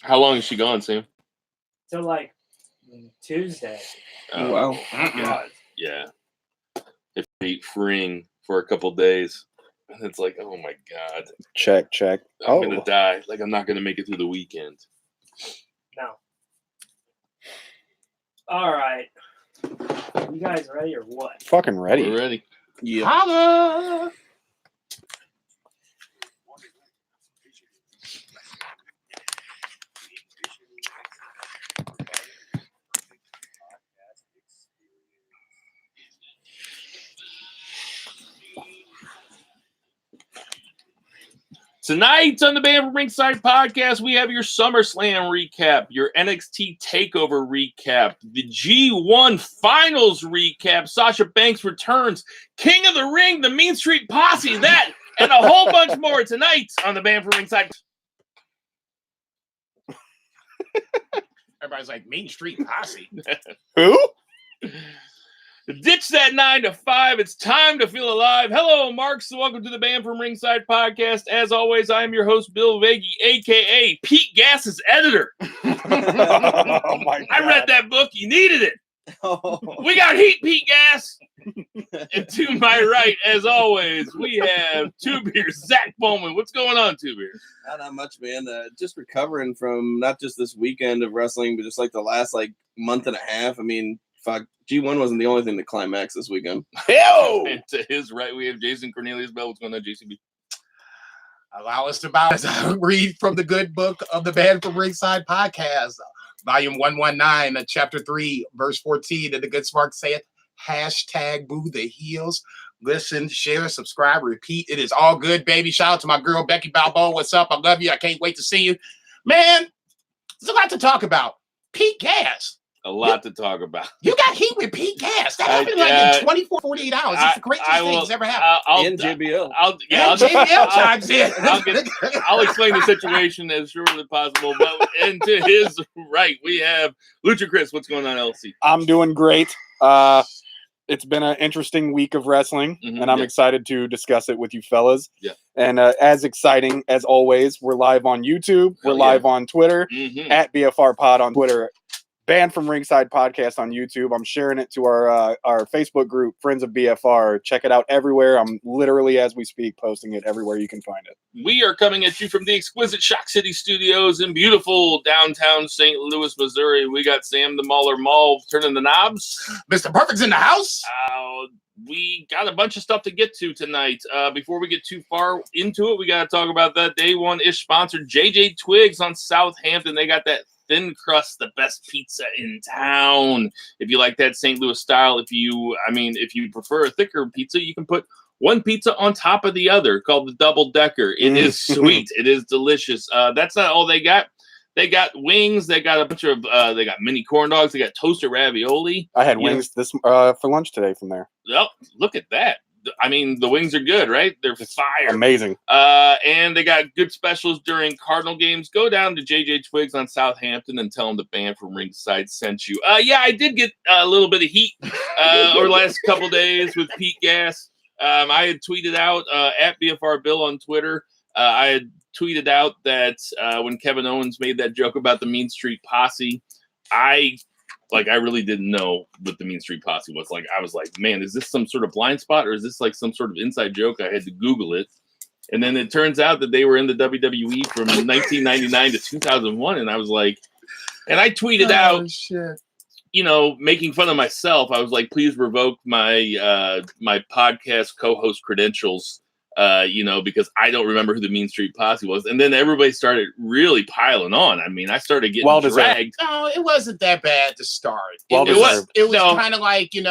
How long is she gone, Sam? Till like Tuesday. Oh, Wow. God. Yeah. If they freeing for a couple days, and it's like, oh my God. Check. I'm going to die. Like, I'm not going to make it through the weekend. No. All right. You guys ready or what? Fucking ready. We're ready. Yeah. Holla! Tonight on the Band from Ringside podcast, we have your SummerSlam recap, your NXT Takeover recap, the G1 Finals recap, Sasha Banks returns, King of the Ring, the Mean Street Posse, that, and a whole bunch more tonight on the Band from Ringside. Everybody's like, Mean Street Posse. Who? Ditch that 9 to 5. It's time to feel alive. Hello, Marks. Welcome to the Band from Ringside podcast. As always, I am your host, Bill Vagey, a.k.a. Pete Gass's editor. Oh, my God. I read that book. You needed it. We got heat, Pete Gas. And to my right, as always, we have Two Beers, Zach Bowman. What's going on, Two Beers? Not much, man. Just recovering from not just this weekend of wrestling, but just like the last month and a half. I mean, fuck, G1 wasn't the only thing to climax this weekend. Hell! And to his right, we have Jason Cornelius Bell. What's going on, JCB? Allow us to read from the good book of the Band from Ringside podcast, volume 119, chapter 3, verse 14. And the good smart saith, #boo the heels. Listen, share, subscribe, repeat. It is all good, baby. Shout out to my girl, Becky Balboa. What's up? I love you. I can't wait to see you. Man, there's a lot to talk about. Pete Gas. A lot to talk about. You got heat with Pete Gas. That happened in 24, 48 hours. It's the greatest thing that's ever happened. And JBL. JBL chimes in. I'll explain the situation as shortly as possible. But and to his right, we have Lucha Chris. What's going on, LC? I'm doing great. It's been an interesting week of wrestling, and I'm excited to discuss it with you fellas. Yeah. And as exciting as always, we're live on YouTube. We're live on Twitter, at BFR Pod on Twitter. Band from Ringside podcast on YouTube. I'm sharing it to our Facebook group, Friends of BFR. Check it out everywhere. I'm literally, as we speak, posting it everywhere you can find it. We are coming at you from the exquisite Shock City Studios in beautiful downtown St. Louis, Missouri. We got Sam the Mauler Mall turning the knobs. Mr. Perfect's in the house. We got a bunch of stuff to get to tonight. Before we get too far into it, we got to talk about that Day One-ish sponsor, JJ Twigs on Southampton. They got that thin crust, the best pizza in town. If you like that St. Louis style, if you prefer a thicker pizza, you can put one pizza on top of the other, called the double decker. It is sweet. It is delicious. That's not all they got. They got wings. They got a bunch of. They got mini corn dogs. They got toasted ravioli. I had wings for lunch today from there. Oh, look at that. I mean, the wings are good, right? They're fire. Amazing. And they got good specials during Cardinal games. Go down to JJ Twigs on Southampton and tell them the Band from Ringside sent you. Yeah, I did get a little bit of heat over the last couple days with Pete Gas. I had tweeted out at BFR Bill on Twitter. I had tweeted out that when Kevin Owens made that joke about the Mean Street Posse, I really didn't know what the Mean Street Posse was. I was like, man, is this some sort of blind spot or is this like some sort of inside joke? I had to Google it. And then it turns out that they were in the WWE from 1999 to 2001. And I was like, and I tweeted out, making fun of myself. I was like, please revoke my my podcast co-host credentials, because I don't remember who the Mean Street Posse was. And then everybody started really piling on. I mean, I started getting dragged. No, it wasn't that bad to start. It was kind of like, it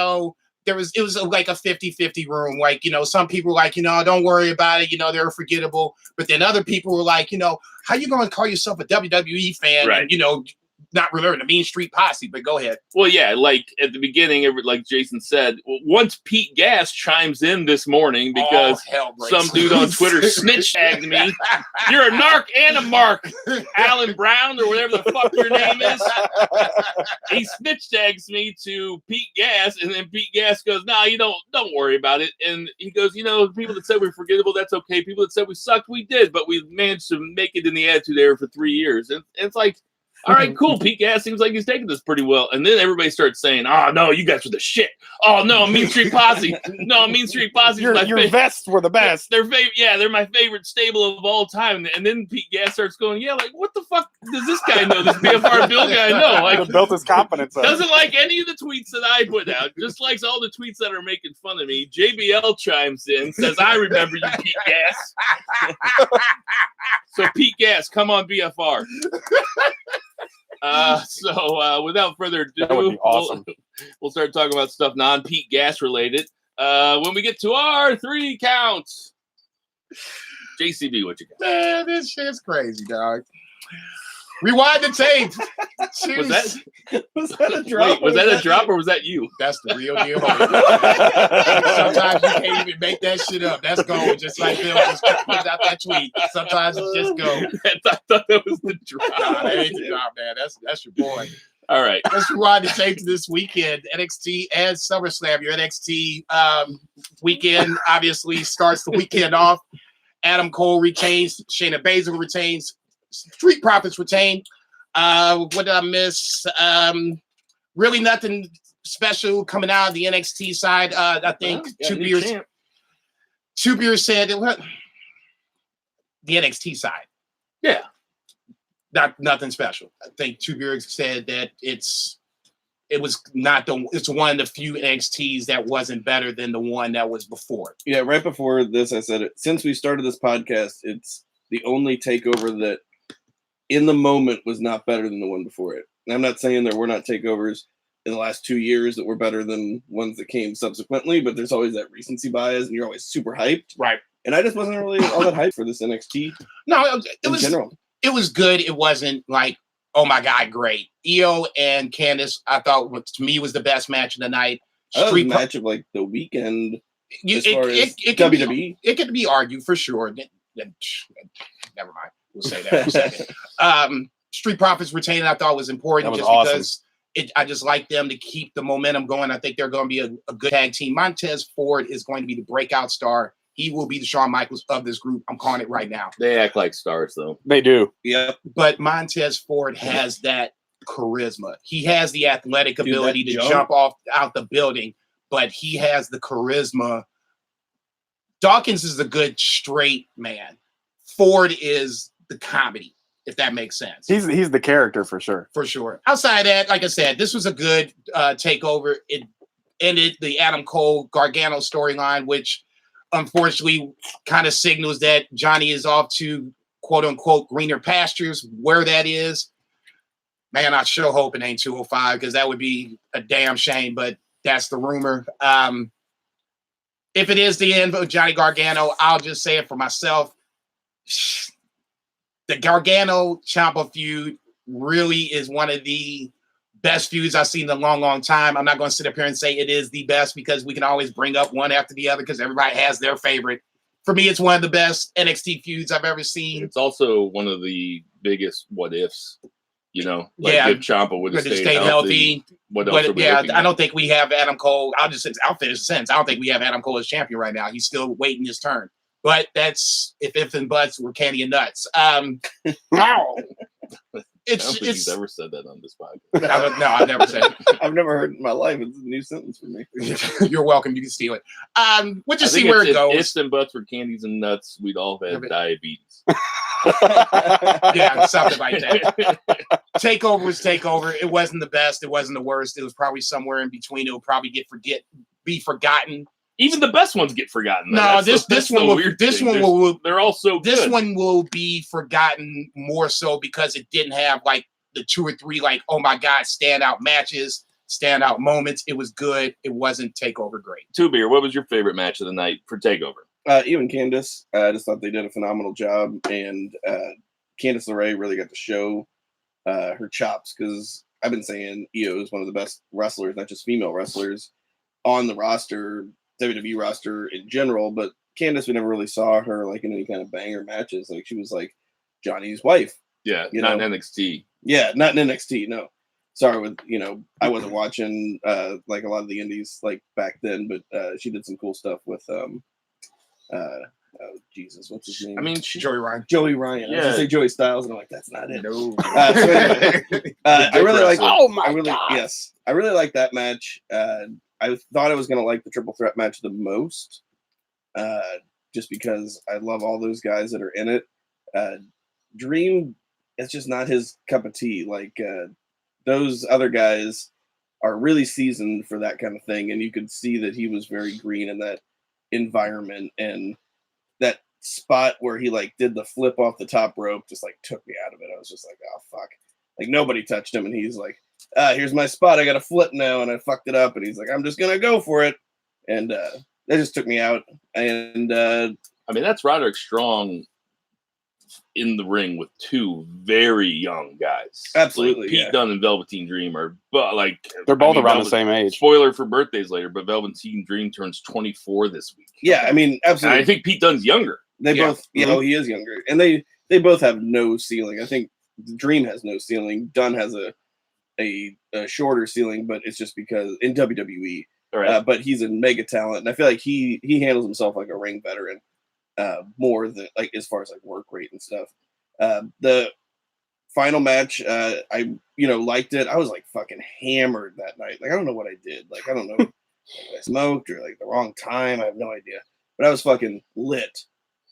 was like a 50-50 room. Like, some people were like, don't worry about it. They're forgettable. But then other people were like, how you going to call yourself a WWE fan? Right. And, not really the Mean Street Posse, but go ahead. Well, yeah, like at the beginning, like Jason said, once Pete Gas chimes in this morning because some dude on Twitter snitch tagged me. You're a narc and a mark, Alan Brown or whatever the fuck your name is. He snitch tags me to Pete Gas, and then Pete Gas goes, "Nah, you don't worry about it." And he goes, people that said we're forgettable, that's okay. People that said we sucked, we did, but we managed to make it in the Attitude Era for 3 years. And it's like, all right, cool. Pete Gas seems like he's taking this pretty well. And then everybody starts saying, "Oh, no, you guys were the shit. Oh, no, Mean Street Posse. No, Mean Street Posse. Your vests were the best." They're my favorite stable of all time. And then Pete Gas starts going, "Yeah, like, what the fuck does this guy know? This BFR Bill guy know? Like, built his confidence up. Doesn't like any of the tweets that I put out. Just likes all the tweets that are making fun of me." JBL chimes in, says, "I remember you, Pete Gas." So Pete Gas, come on BFR. So without further ado, that would be awesome. We'll start talking about stuff non-Pete Gas related. When we get to our 3 counts. JCB, what you got? Man, this shit's crazy, dog. Rewind the tape. Was that a drop? Wait, was that a drop or was that you? That's the real deal. Sometimes you can't even make that shit up. That's going just like Bill just put out that tweet. Sometimes it just go. I thought that was the drop. Nah, that ain't the drop, man. That's your boy. All right. Let's rewind the tape to this weekend. NXT and SummerSlam. Your NXT weekend obviously starts the weekend off. Adam Cole retains. Shayna Baszler retains. Street Profits retain. What did I miss? Really nothing special coming out of the NXT side. I think Two Beers said what? The NXT side. Yeah. Nothing special. I think Two Beers said that it's one of the few NXTs that wasn't better than the one that was before. Yeah, right before this I said it. Since we started this podcast, it's the only takeover that in the moment was not better than the one before it. And I'm not saying there were not takeovers in the last 2 years that were better than ones that came subsequently, but there's always that recency bias and you're always super hyped. Right. And I just wasn't really all that hyped for this NXT. No, it was general. It was good. It wasn't like, oh my God, great. Io and Candice, I thought to me was the best match of the night. Match of like the weekend. It WWE. It could be argued for sure. Never mind. We'll say that in a second. Street Profits retaining, I thought was important because I just like them to keep the momentum going. I think they're going to be a good tag team. Montez Ford is going to be the breakout star. He will be the Shawn Michaels of this group. I'm calling it right now. They act like stars, though. They do. Yeah. But Montez Ford has that charisma. He has the athletic ability to jump out the building, but he has the charisma. Dawkins is a good straight man. Ford is the comedy, if that makes sense. He's the character for sure. For sure. Outside of that, like I said, this was a good takeover. It ended the Adam Cole Gargano storyline, which unfortunately kind of signals that Johnny is off to quote unquote greener pastures. Where that is, man, I sure hope it ain't 205 because that would be a damn shame, but that's the rumor. If it is the end of Johnny Gargano, I'll just say it for myself. The Gargano Ciampa feud really is one of the best feuds I've seen in a long, long time. I'm not going to sit up here and say it is the best because we can always bring up one after the other because everybody has their favorite. For me, it's one of the best NXT feuds I've ever seen. It's also one of the biggest what ifs. If Ciampa would have stayed healthy. What else are we looking at? I don't think we have Adam Cole. I'll finish the sentence. I don't think we have Adam Cole as champion right now. He's still waiting his turn. But that's if and buts were candy and nuts. Wow. I don't think he's ever said that on this podcast. No, I've never said it. I've never heard it in my life. It's a new sentence for me. You're welcome. You can steal it. We'll just see where it goes. If and buts were candies and nuts, we'd all have diabetes. Yeah, something like that. Takeover was Takeover. It wasn't the best. It wasn't the worst. It was probably somewhere in between. It will probably be forgotten. Even the best ones get forgotten. No, this one will. They're all so good. This one will be forgotten more so because it didn't have like the 2 or 3 like, oh my God, standout matches, standout moments. It was good. It wasn't Takeover great. Two Beer, what was your favorite match of the night for Takeover? Even Candice. I just thought they did a phenomenal job, and Candice LeRae really got to show her chops, because I've been saying Io is one of the best wrestlers, not just female wrestlers, on the roster, WWE roster in general. But Candice, we never really saw her like in any kind of banger matches. Like she was like Johnny's wife. Yeah, you not know? in NXT. Yeah, not in NXT. No, sorry, I wasn't watching like a lot of the indies like back then, but she did some cool stuff with oh Jesus, what's his name? I mean, Joey Ryan. Joey Ryan. I was Yeah. gonna say Joey Styles, and I'm like, that's not it. No. So anyway, I really like. wrestler. Oh my I really, God. yes, I really like that match. I thought I was gonna like the triple threat match the most, just because I love all those guys that are in it. Dream, it's just not his cup of tea. Like those other guys are really seasoned for that kind of thing, and you could see that he was very green in that environment, and that spot where he like did the flip off the top rope just like took me out of it. I was just like, oh fuck, like nobody touched him, and he's like, here's my spot, I gotta flip now, and I fucked it up, and he's like, I'm just gonna go for it, and that just took me out. And I mean, that's Roderick Strong in the ring with two very young guys. Absolutely, like Pete yeah. Dunne and Velveteen Dream are, but like They're both I mean, around the same age. Spoiler for birthdays later, but Velveteen Dream turns 24 this week. yeah, I mean, And absolutely. I think Pete Dunne's younger. They Yeah. both, oh, he is younger, and they both have no ceiling. I think Dream has no ceiling. Dunn has a shorter ceiling, but it's just because in WWE. All right. But he's a mega talent, and I feel like he handles himself like a ring veteran, more than like as far as like work rate and stuff. The final match, I liked it. I was like fucking hammered that night. Like I don't know what I did. Like I don't know, if I smoked or like the wrong time. I have no idea. But I was fucking lit.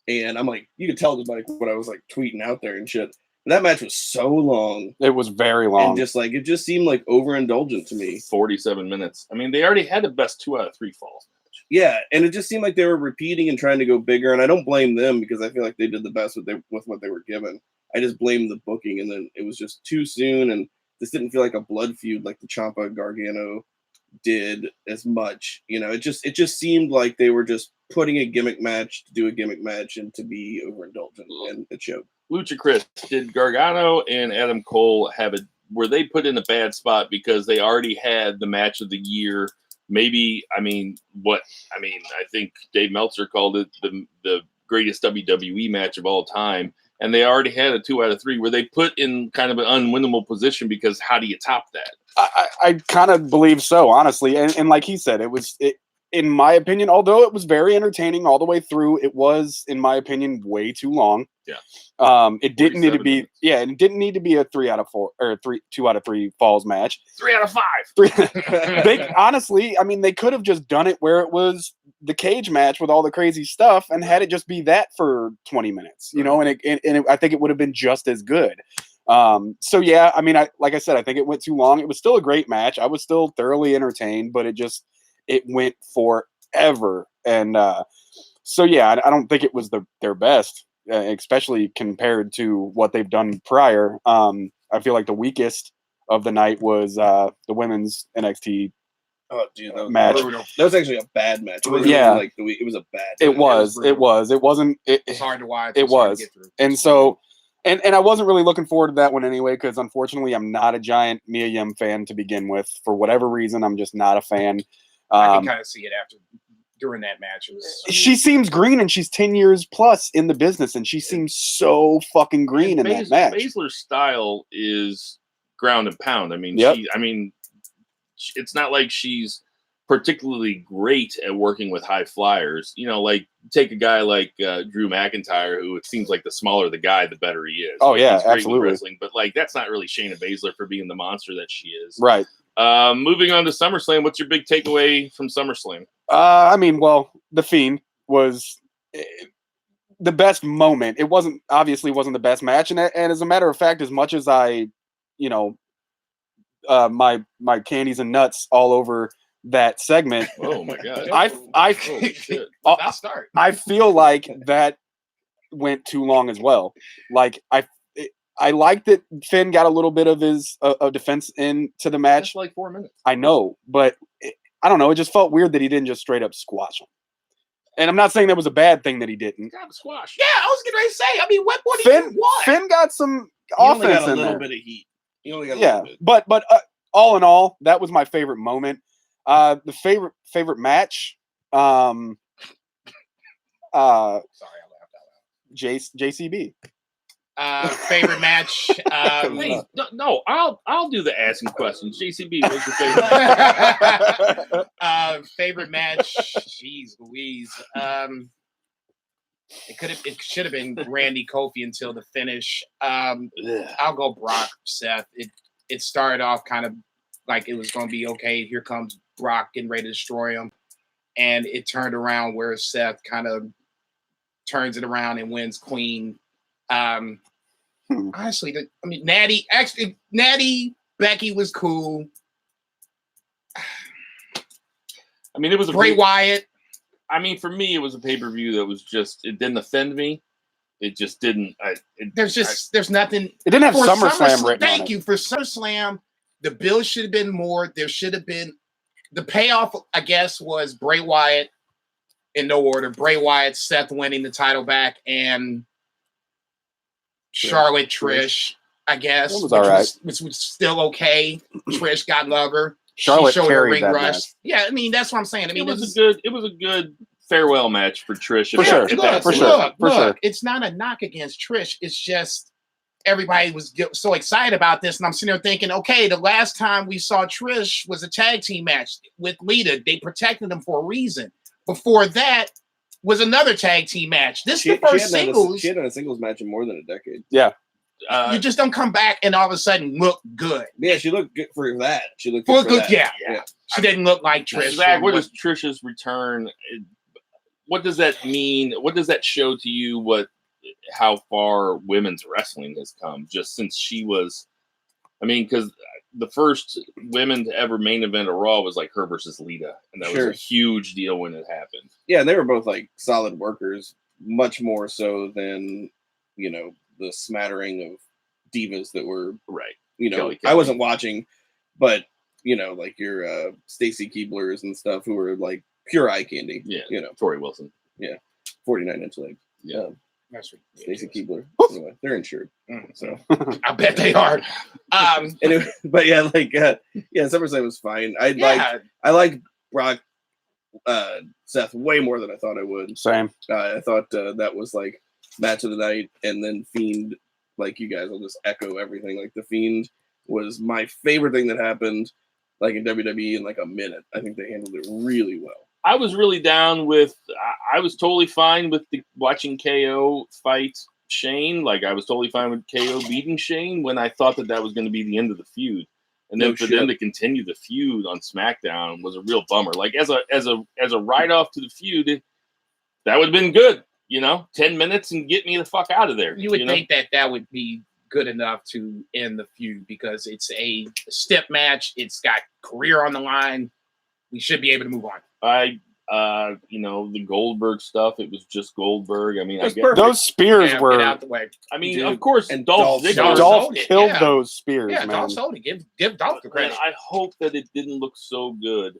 And I'm like, you could tell just like what I was like tweeting out there and shit. That match was so long. It was very long. And just like, it just seemed like overindulgent to me. 47 minutes. I mean, they already had the best 2 out of 3 falls match. Yeah. And it just seemed like they were repeating and trying to go bigger. And I don't blame them because I feel like they did the best with what they were given. I just blame the booking. And then it was just too soon. And this didn't feel like a blood feud like the Ciampa Gargano did as much. It just seemed like they were just putting a gimmick match to do a gimmick match and to be overindulgent, and it showed. Lucha Chris, did Gargano and Adam Cole were they put in a bad spot because they already had the match of the year? Maybe, I think Dave Meltzer called it the greatest WWE match of all time, and they already had a 2 out of 3 where they put in kind of an unwinnable position because how do you top that? I kind of believe so, honestly. And like he said, it in my opinion, although it was very entertaining all the way through, it was, in my opinion, way too long. Yeah. It didn't need to be, minutes. and it didn't need to be a 3 out of 4 or 2 out of 3 falls match. 3 out of 5. Honestly, I mean, they could have just done it where it was the cage match with all the crazy stuff and had it just be that for 20 minutes, and I think it would have been just as good. So yeah, I mean, like I said, I think it went too long. It was still a great match. I was still thoroughly entertained, but it went forever. And so yeah, I don't think it was their best, especially compared to what they've done prior. I feel like the weakest of the night was the women's NXT match. That was actually a bad match. It wasn't Yeah. even like it was a bad match. It was. It wasn't. It's hard to watch. It It's hard to was. get through. And so, and I wasn't really looking forward to that one anyway, because unfortunately, I'm not a giant Mia Yim fan to begin with. For whatever reason, I'm just not a fan. I can kind of see it during that match. She seems green, and she's 10 years plus in the business, and she seems so fucking green in that match. Baszler's style is ground and pound. I mean, Yep. it's not like she's particularly great at working with high flyers. Like take a guy like Drew McIntyre, who it seems like the smaller the guy, the better he is. Oh, yeah, He's great with absolutely. wrestling, but like that's not really Shayna Baszler for being the monster that she is. Right. Moving on to SummerSlam, what's your big takeaway from SummerSlam? The Fiend was the best moment. It obviously wasn't the best match, and as a matter of fact, as much as I, my candies and nuts all over that segment. Oh my god! Holy shit. I'll start. I feel like that went too long as well. Like I like that Finn got a little bit of his defense into the match. That's like 4 minutes. I know, but I don't know. It just felt weird that he didn't just straight up squash him. And I'm not saying that was a bad thing that he didn't. Got squash. Yeah, I was getting ready to say. I mean, what do you want? Finn got some He only offense got a in little there. bit of heat. You only got a Yeah, little bit. but all in all, that was my favorite moment. The favorite match. Sorry, I laughed out JCB. loud. Favorite match. Please, no, I'll do the asking questions. JCB, what's your favorite match? Favorite match. Jeez Louise. It should have been Randy Kofi until the finish. I'll go Brock Seth. It started off kind of like it was going to be okay. Here comes Brock getting ready to destroy him, and it turned around where Seth kind of turns it around and wins clean. Honestly, I mean, Natty Becky was cool. I mean, it was a Bray Wyatt. I mean, for me, it was a pay-per-view that was just, it didn't offend me. It just didn't. There's nothing. It didn't have For SummerSlam written on Thank it. you. For SummerSlam, the bill should have been more. There should have been, the payoff, I guess, was Bray Wyatt, in no order, Bray Wyatt, Seth winning the title back, and Charlotte, Trish, I guess. That was all right. Which was still okay. Trish got lover. Charlotte She showed her carried ring that rush. match. Yeah, I mean, that's what I'm saying. I mean, it was a good farewell match for Trish. For sure. Look, it's not a knock against Trish. It's just everybody was so excited about this, and I'm sitting there thinking, okay, the last time we saw Trish was a tag team match with Lita. They protected them for a reason. Before that was another tag team match. This is the first singles. She had a singles match in more than a decade. Yeah. You just don't come back and all of a sudden look good. Yeah, she looked good for that. She looked For good. good, For yeah. that. She didn't look like Trish. Zach, what is Trish's return? What does that mean? What does that show to you? How far women's wrestling has come just since she was? I mean, because the first women to ever main event a Raw was like her versus Lita, and that was a huge deal when it happened. Yeah, they were both like solid workers, much more so than the smattering of divas that were right. Kelly. I wasn't watching, but like your Stacy Keeblers and stuff who were like pure eye candy. Yeah, Tori Wilson. Yeah, 49-inch legs. Yeah, that's Stacy Keebler. Anyway, they're insured, so I bet they are. Anyway, but yeah, like SummerSlam was fine. I like Brock, Seth way more than I thought I would. Same. I thought that was like match of the night, and then Fiend. Like you guys, I'll just echo everything. Like the Fiend was my favorite thing that happened, like in WWE in like a minute. I think they handled it really well. I was really down with. I was totally fine with watching KO fight Shane. Like I was totally fine with KO beating Shane when I thought that was going to be the end of the feud, and then for them to continue the feud on SmackDown was a real bummer. Like as a write off to the feud, that would have been good. 10 minutes and get me the fuck out of there. You would think that would be good enough to end the feud because it's a step match. It's got career on the line. We should be able to move on. The Goldberg stuff, it was just Goldberg. I mean, those spears were. Get out the way. I mean, of course, and Dolph killed those spears, man. Dolph sold it. Give Dolph the credit. I hope that it didn't look so good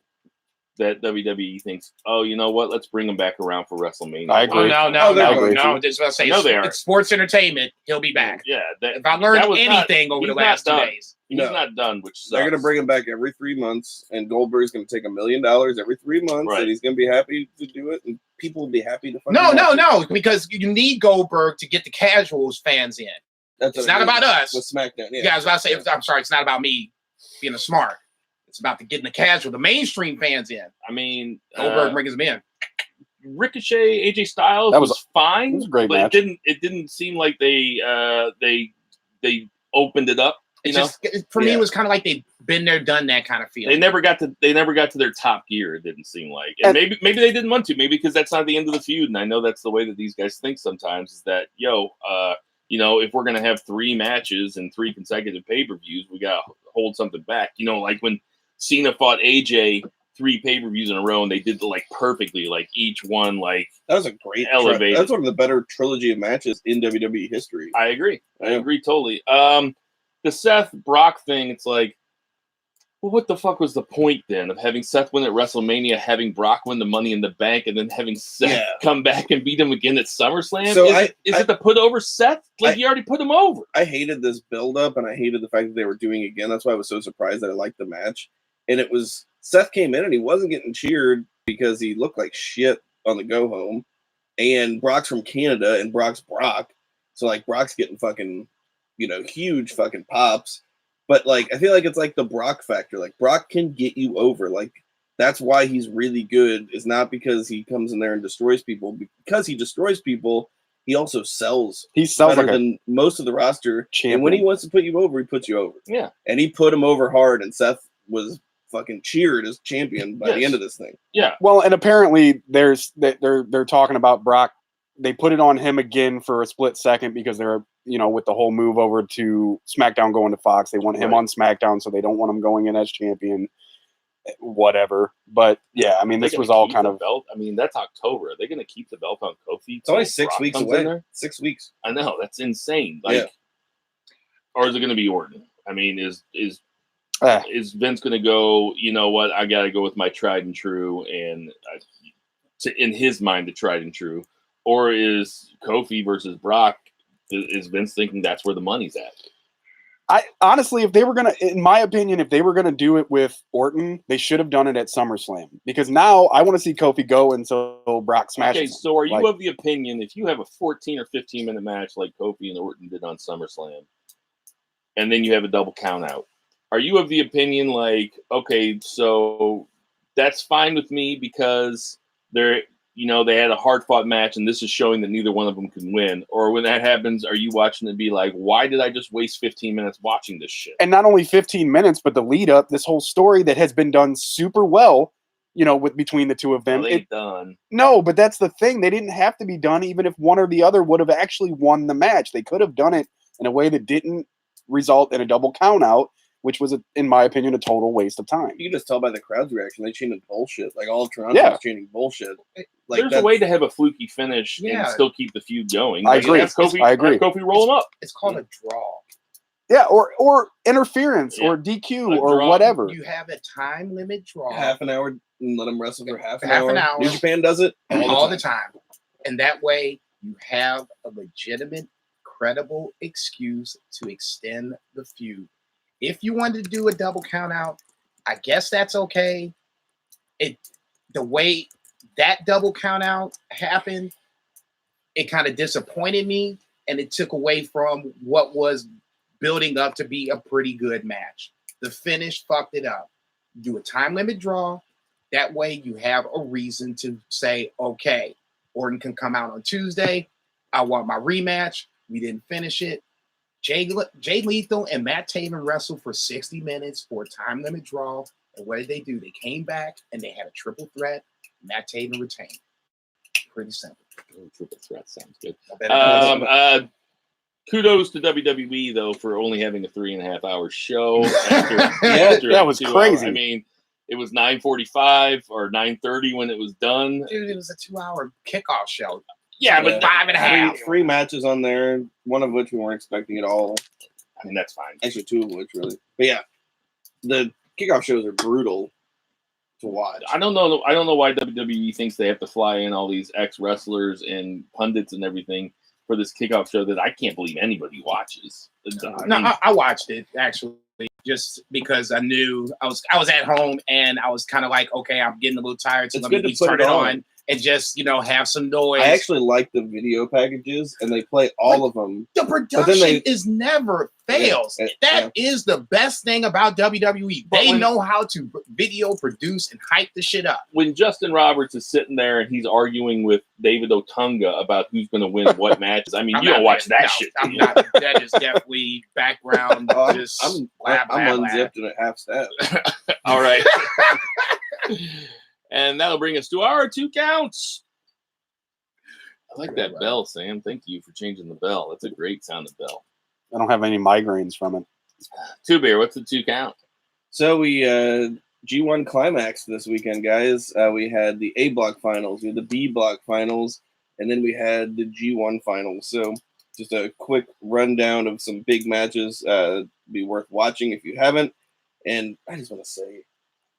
that WWE thinks, oh, you know what? Let's bring him back around for WrestleMania. I agree. No. Just about to say, they are. It's sports entertainment. He'll be back. Yeah. If I learned anything over the last 2 days, he's not done. Which sucks. They're going to bring him back every 3 months, and Goldberg's going to take $1 million every 3 months, right. and he's going to be happy to do it, and people will be happy to. No, because you need Goldberg to get the casuals fans in. It's not about us. With SmackDown, I was about to say, I'm sorry, it's not about me being a smart. It's about getting the casual, the mainstream fans in. I mean, Goldberg brings them in. Ricochet, AJ Styles was fine. It was a great but match. It didn't seem like they opened it up. For me, it was kind of like they've been there, done that kind of feeling. They never got to their top gear. It didn't seem like, and maybe they didn't want to. Maybe because that's not the end of the feud. And I know that's the way that these guys think sometimes. Is that if we're gonna have 3 matches and 3 consecutive pay-per-views, we got to hold something back. Like when Cena fought AJ 3 pay-per-views in a row, and they did perfectly. Like each one, that was a great elevated. That's one of the better trilogy of matches in WWE history. I agree totally. The Seth Brock thing, it's like Well, what the fuck was the point then of having Seth win at WrestleMania, having Brock win the Money in the Bank, and then having Seth come back and beat him again at SummerSlam? So is it to put over Seth? Like, you already put him over. I hated this build-up, and I hated the fact that they were doing it again. That's why I was so surprised that I liked the match. And it was, Seth came in, and he wasn't getting cheered because he looked like shit on the go-home. And Brock's from Canada, and Brock's Brock. So, like, Brock's getting fucking, huge fucking pops. But, like, I feel like it's like the Brock factor. Like, Brock can get you over. Like, that's why he's really good. Is not because he comes in there and destroys people. Because he destroys people, he also sells. He sells better like than most of the roster. champion. And when he wants to put you over, he puts you over. Yeah. And he put him over hard, and Seth was fucking cheered as champion by the end of this thing. Yeah. Well, and apparently they're talking about Brock. They put it on him again for a split second because they're, with the whole move over to SmackDown going to Fox. They want him on SmackDown, so they don't want him going in as champion. Whatever. But yeah, I mean, this was all kind of belt. I mean, that's October. Are they going to keep the belt on Kofi? It's only 6 weeks away. 6 weeks. I know, that's insane. Like, or is it going to be Orton? I mean, is Vince going to go? You know what? I got to go with my tried and true, and in his mind, the tried and true. Or is Kofi versus Brock? Is Vince thinking that's where the money's at? I honestly, if they were gonna, in my opinion, if they were gonna do it with Orton, they should have done it at SummerSlam, because now I want to see Kofi go until Brock smashes. Okay, so are you of the opinion if you have a 14 or 15 minute match like Kofi and Orton did on SummerSlam, and then you have a double count out, are you of the opinion like, okay, so that's fine with me because they're, they had a hard fought match and this is showing that neither one of them can win? Or when that happens, are you watching it be like, why did I just waste 15 minutes watching this shit? And not only 15 minutes, but the lead up, this whole story that has been done super well, with between the two of them. Well, done. No, but that's the thing. They didn't have to be done even if one or the other would have actually won the match. They could have done it in a way that didn't result in a double count out, which was, in my opinion, a total waste of time. You can just tell by the crowd's reaction. They chanted bullshit. Like, all of Toronto was chanting bullshit. Like, there's a way to have a fluky finish and still keep the feud going. I agree. I agree. Have Kofi roll him up. It's called a draw. Yeah, or interference or DQ or whatever. You have a time limit draw. Half an hour and let them wrestle for half an hour. New Japan does it all the time. And that way you have a legitimate, credible excuse to extend the feud. If you wanted to do a double count out, I guess that's okay. The way that double count out happened, it kind of disappointed me, and it took away from what was building up to be a pretty good match. The finish fucked it up. Do a time limit draw. That way you have a reason to say, okay, Orton can come out on Tuesday. I want my rematch. We didn't finish it. Jay Lethal and Matt Taven wrestled for 60 minutes for a time limit draw. And what did they do? They came back and they had a triple threat. Matt Taven retained. Pretty simple. Triple threat sounds good. Kudos to WWE, though, for only having a 3.5 hour show. That was crazy. I mean, it was 9:45 or 9:30 when it was done. Dude, it was a 2-hour kickoff show. Yeah, but 5.5. Three matches on there, one of which we weren't expecting at all. I mean, that's fine. Actually, two of which, really. But yeah, the kickoff shows are brutal to watch. I don't know why WWE thinks they have to fly in all these ex-wrestlers and pundits and everything for this kickoff show that I can't believe anybody watches. I watched it, actually, just because I knew I was at home and I was kind of like, okay, I'm getting a little tired, so let me turn it on and just, have some noise. I actually like the video packages, and they play all of them. The production is never fails. Yeah, that is the best thing about WWE. They know how to video produce and hype the shit up. When Justin Roberts is sitting there and he's arguing with David Otunga about who's going to win what matches, I mean, you don't watch that shit. I'm not. That is definitely background. I'm unzipped and at half staff. All right. And that'll bring us to our 2 counts. I like that bell, Sam. Thank you for changing the bell. That's a great sounding bell. I don't have any migraines from it. 2 Beer, what's the 2 count? So we G1 Climax this weekend, guys. We had the A block finals, we had the B block finals, and then we had the G1 finals. So just a quick rundown of some big matches. Be worth watching if you haven't. And I just want to say,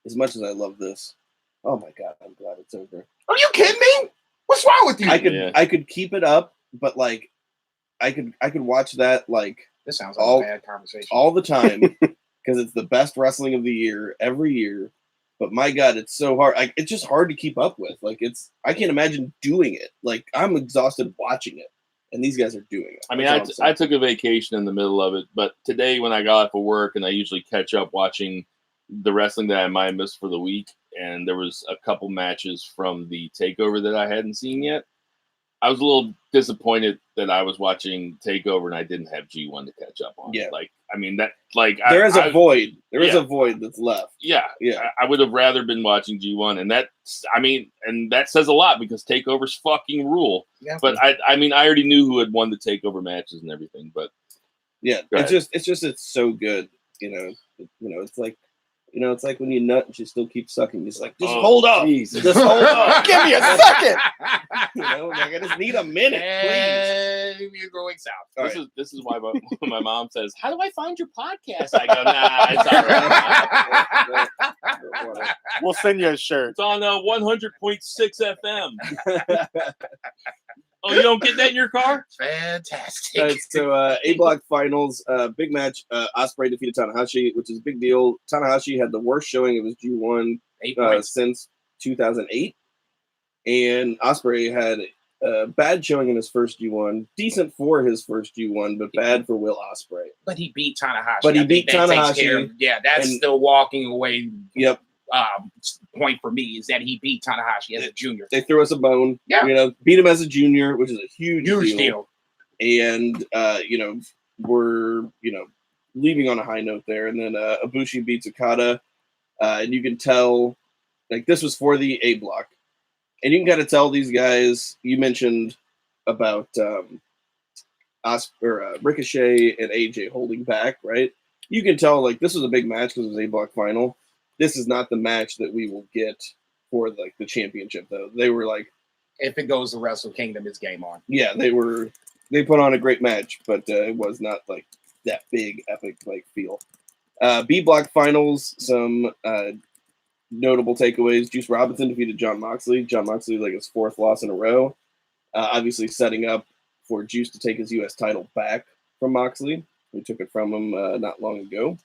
as much as I love this, oh my God, I'm glad it's over. Are you kidding me? What's wrong with you? I could keep it up, but like I could watch that like this sounds like a bad conversation all the time because it's the best wrestling of the year every year. But my God, it's so hard. It's just hard to keep up with. Like I can't imagine doing it. Like I'm exhausted watching it, and these guys are doing it. I mean, I took a vacation in the middle of it, but today when I got off of work, and I usually catch up watching the wrestling that I might have missed for the week, and there was a couple matches from the Takeover that I hadn't seen yet. I was a little disappointed that I was watching Takeover and I didn't have G1 to catch up on. Yeah. Like, I mean, that, like, there is a void. There is a void that's left. Yeah. Yeah. I would have rather been watching G1. And that's, I mean, and that says a lot because Takeover's fucking rule. Yeah. But I mean, I already knew who had won the Takeover matches and everything, but. Yeah. It's so good. It's like, it's like when you nut and she still keeps sucking. It's like, just hold up. Jesus. Just hold up. Give me a second. I just need a minute, please. You're going south. This is why my mom says, "How do I find your podcast?" I go, "Nah, it's all right." We'll send you a shirt. It's on 100.6 FM. Oh, you don't get that in your car? Fantastic. Right, so A block finals, big match. Ospreay defeated Tanahashi, which is a big deal. Tanahashi had the worst showing of his G1 since 2008, and Ospreay had a bad showing in his first G1. Decent for his first G1, but bad for Will Ospreay. But he beat Tanahashi. But he beat Tanahashi. Yeah, that's still walking away. Yep. Point for me is that he beat Tanahashi as a junior. They threw us a bone. Yeah. Beat him as a junior, which is a huge deal. And we're leaving on a high note there. And then Ibushi beats Okada, and you can tell like this was for the A block, and you can kind of tell these guys. You mentioned about Ricochet and AJ holding back, right? You can tell like this was a big match because it was A block final. This is not the match that we will get for like the championship, though. They were like, if it goes to Wrestle Kingdom, it's game on. Yeah, they put on a great match, but it was not like that big epic like feel. B block finals, some notable takeaways. Juice Robinson defeated Jon Moxley. Jon Moxley like his fourth loss in a row, obviously setting up for Juice to take his U.S. title back from Moxley, who took it from him not long ago.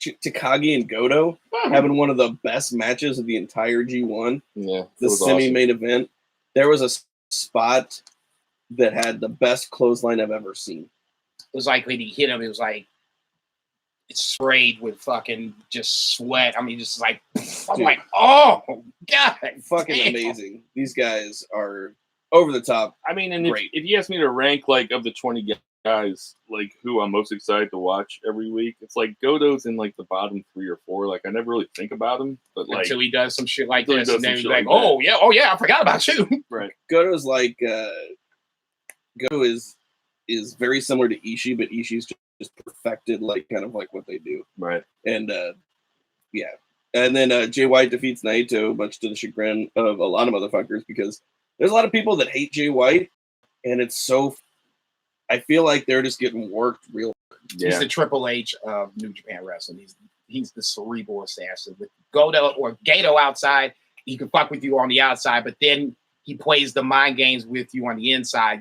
Takagi and Goto having one of the best matches of the entire G1. Yeah, the semi-main event. There was a spot that had the best clothesline I've ever seen. It was like when he hit him, it was like it sprayed with fucking just sweat. I mean, just like I'm like, oh God, fucking amazing. These guys are over the top. I mean, and if you ask me to rank like of the 20 guys like who I'm most excited to watch every week, it's like Goto's in like the bottom 3 or 4. Like I never really think about him, but like until he does some shit like this, and then he's like, oh yeah, I forgot about you. Right. Goto's like Goto is very similar to Ishii, but Ishii's just perfected like kind of like what they do. Right. And yeah. And then Jay White defeats Naito, much to the chagrin of a lot of motherfuckers, because there's a lot of people that hate Jay White, and it's so. I feel like they're just getting worked real. Yeah. He's the Triple H of New Japan Wrestling. He's the cerebral assassin. With Goto or Gato outside, he can fuck with you on the outside, but then he plays the mind games with you on the inside.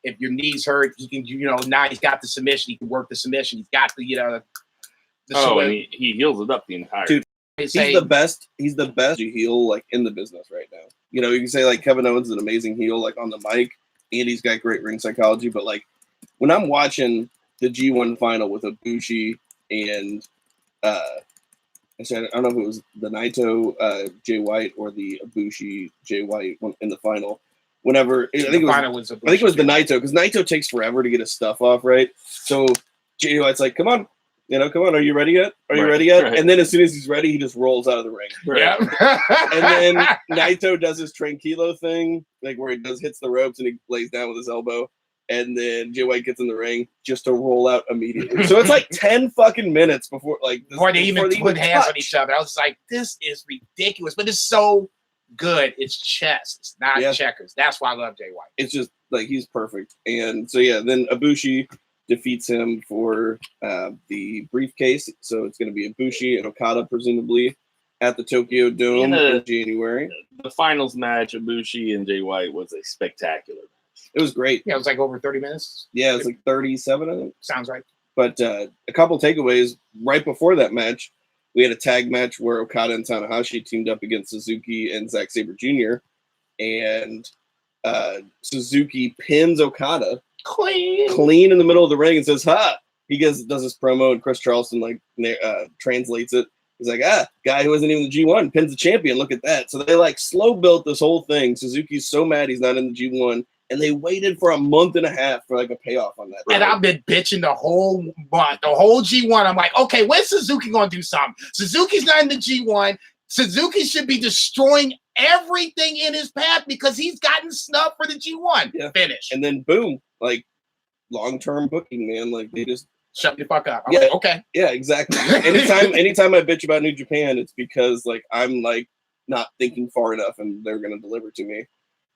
If your knees hurt, he can. Now he's got the submission. He can work the submission. He's got the. And he heals it up the entire. Dude, he's the best. He's the best heel like in the business right now. You can say like Kevin Owens is an amazing heel like on the mic, and he's got great ring psychology. But like when I'm watching the G1 final with Ibushi and I don't know if it was the Naito Jay White or the Ibushi Jay White in the final. Whenever I think it was the Naito, because Naito takes forever to get his stuff off, right? So Jay White's like, come on. Come on, are you ready yet? Are you ready yet? Right. And then as soon as he's ready, he just rolls out of the ring. Right. Yeah. And then Naito does his tranquilo thing, like where he hits the ropes and he lays down with his elbow. And then Jay White gets in the ring just to roll out immediately. So it's like 10 fucking minutes before they even put hands on each other. I was like, this is ridiculous, but it's so good. It's chess. It's not checkers. That's why I love Jay White. It's just like he's perfect. And so yeah, then Ibushi defeats him for the briefcase. So it's going to be Ibushi and Okada, presumably, at the Tokyo Dome in January. The finals match, Ibushi and Jay White, was a spectacular match. It was great. Yeah, it was like over 30 minutes. Yeah, it was like 37, I think. Sounds right. But a couple takeaways right before that match. We had a tag match where Okada and Tanahashi teamed up against Suzuki and Zack Sabre Jr. And Suzuki pins Okada clean in the middle of the ring and says, "Ha!" He does his promo, and Chris Charleston translates it. He's like, guy who isn't even the G1 pins the champion. Look at that. So they slow built this whole thing. Suzuki's so mad he's not in the G1. And they waited for a month and a half for a payoff on that. And I've been bitching the whole month, the whole G1. I'm like, okay, when's Suzuki going to do something? Suzuki's not in the G1. Suzuki should be destroying everything in his path because he's gotten snubbed for the G1. Yeah. Finish. And then boom, long-term booking, man. They just shut the fuck up. I'm like, okay. Yeah, exactly. Anytime I bitch about New Japan, it's because I'm not thinking far enough, and they're gonna deliver to me.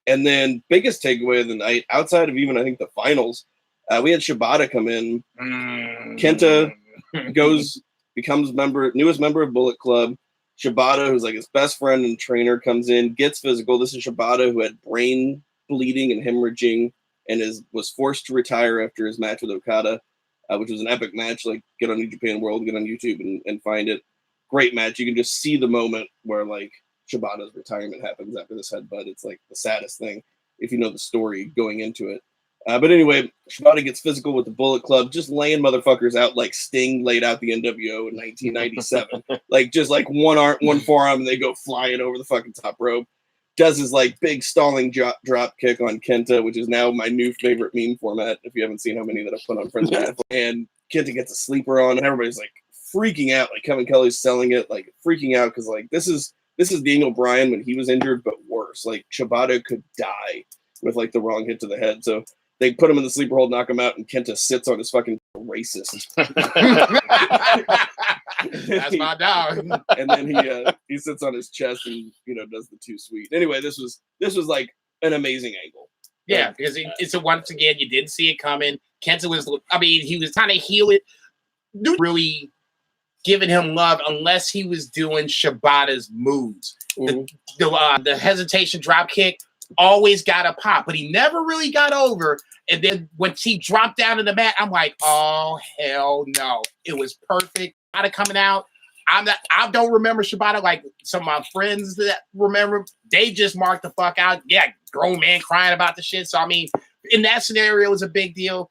And then biggest takeaway of the night, outside of even I think the finals, we had Shibata come in. Kenta becomes newest member of Bullet Club. Shibata, who's his best friend and trainer, comes in, gets physical. This is Shibata, who had brain bleeding and hemorrhaging and was forced to retire after his match with Okada, which was an epic match. Get on New Japan World, get on YouTube and find it. Great match. You can just see the moment where Shibata's retirement happens after this headbutt. It's the saddest thing if you know the story going into it. But anyway, Shibata gets physical with the Bullet Club, just laying motherfuckers out like Sting laid out the NWO in 1997. Just one forearm, and they go flying over the fucking top rope. Does his big stalling drop kick on Kenta, which is now my new favorite meme format. If you haven't seen how many that I've put on Friends with, and Kenta gets a sleeper on, and everybody's freaking out. Kevin Kelly's selling it, freaking out because this is Daniel Bryan when he was injured, but worse. Shibata could die with the wrong hit to the head. So they put him in the sleeper hold, knock him out, and Kenta sits on his fucking racist. That's my dog. And then he sits on his chest and does the too sweet. Anyway, this was an amazing angle. Yeah, because it's once again you didn't see it coming. Kenta was, he was trying to heal it. Really giving him love unless he was doing Shibata's moves. Mm-hmm. The hesitation drop kick always got a pop, but he never really got over. And then when he dropped down to the mat, I'm like, oh hell no! It was perfect. Shibata coming out. I don't remember Shibata some of my friends that remember. They just marked the fuck out. Yeah, grown man crying about the shit. So in that scenario, it was a big deal.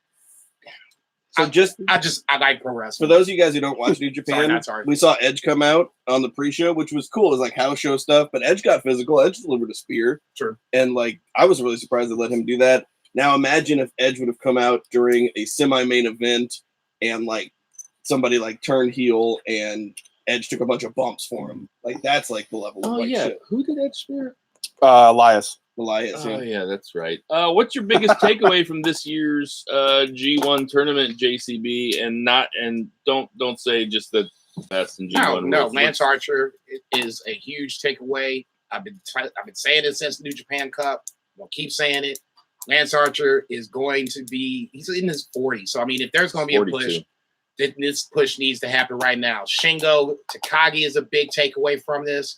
So I like pro wrestling. For those of you guys who don't watch New Japan, we saw Edge come out on the pre-show, which was cool. It was house show stuff, but Edge got physical. Edge delivered a spear. Sure. And I was really surprised they let him do that. Now imagine if Edge would have come out during a semi-main event and somebody turned heel and Edge took a bunch of bumps for him. That's the level of shit. Who did Edge spear? Elias. Oh yeah, that's right. What's your biggest takeaway from this year's G1 tournament, JCB? And don't say just the best in G1. No, Lance Archer is a huge takeaway. I've been saying it since the New Japan Cup. I'm gonna keep saying it. Lance Archer is going to be. He's in his 40s, so if there's going to be 42. A push, then this push needs to happen right now. Shingo Takagi is a big takeaway from this.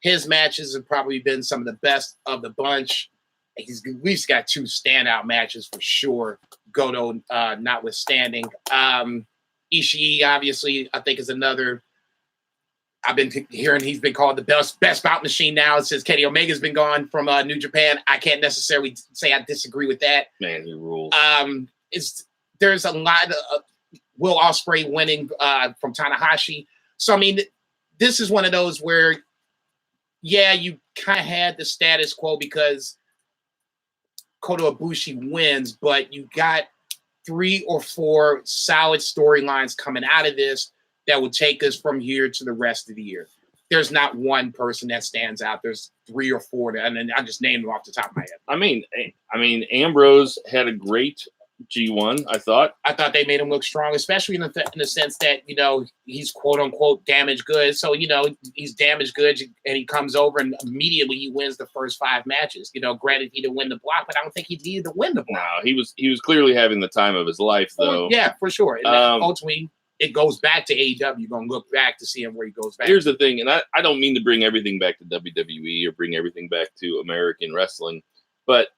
His matches have probably been some of the best of the bunch. He's at least got 2 standout matches for sure. Goto notwithstanding. Ishii, obviously, I think is another. I've been hearing he's been called the best bout machine now since Kenny Omega's been gone from New Japan. I can't necessarily say I disagree with that. Man, he rules. There's a lot of Will Ospreay winning from Tanahashi. So, this is one of those where you kind of had the status quo because Kota Ibushi wins, but you got 3 or 4 solid storylines coming out of this that will take us from here to the rest of the year. There's not one person that stands out. There's 3 or 4, and then I just named them off the top of my head. Ambrose had a great G1. I thought they made him look strong, especially in the sense that he's quote unquote damaged goods. So he's damaged goods, and he comes over and immediately he wins the first 5 matches. Granted he didn't win the block, but I don't think he needed to win the block. No, he was clearly having the time of his life, though. Yeah, for sure. And ultimately, it goes back to AEW. You're gonna look back to see him where he goes back. Here's the thing, and I don't mean to bring everything back to WWE or bring everything back to American wrestling, but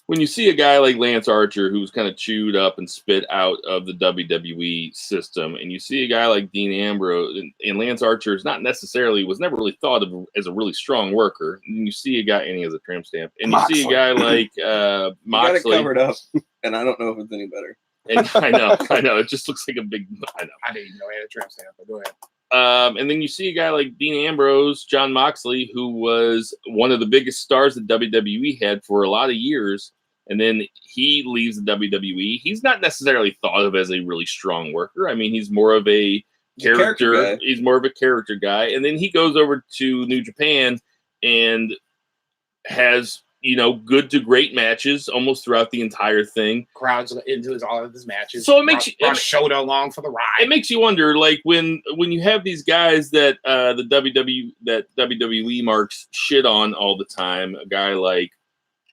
when you see a guy like Lance Archer, who's kind of chewed up and spit out of the WWE system, and you see a guy like Dean Ambrose, and Lance Archer was never really thought of as a really strong worker. And you see a guy, and he has a tramp stamp, and you see a guy like Moxley. You got it covered up, and I don't know if it's any better. And I know. It just looks like a big. I know. I didn't even know he had a tramp stamp, but go ahead. And then you see a guy like Dean Ambrose, John Moxley, who was one of the biggest stars that WWE had for a lot of years. And then he leaves the WWE. He's not necessarily thought of as a really strong worker. I mean, he's more of a character. He's more of a character guy. And then he goes over to New Japan and has, good to great matches almost throughout the entire thing. Crowds into all of his matches. So it makes brought Shota along for the ride. It makes you wonder, like when you have these guys that WWE marks shit on all the time. A guy like,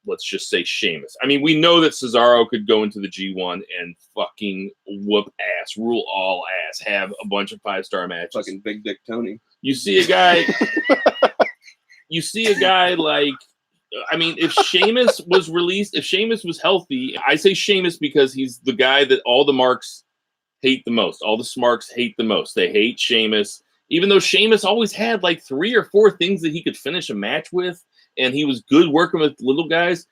let's just say Sheamus. I mean, we know that Cesaro could go into the G1 and fucking whoop ass, rule all ass, have a bunch of 5-star matches. Fucking Big Dick Tony. You see a guy like, I mean, if Sheamus was released, if Sheamus was healthy, I say Sheamus because he's the guy that all the marks hate the most. All the smarks hate the most. They hate Sheamus, even though Sheamus always had like 3 or 4 things that he could finish a match with. And he was good working with little guys.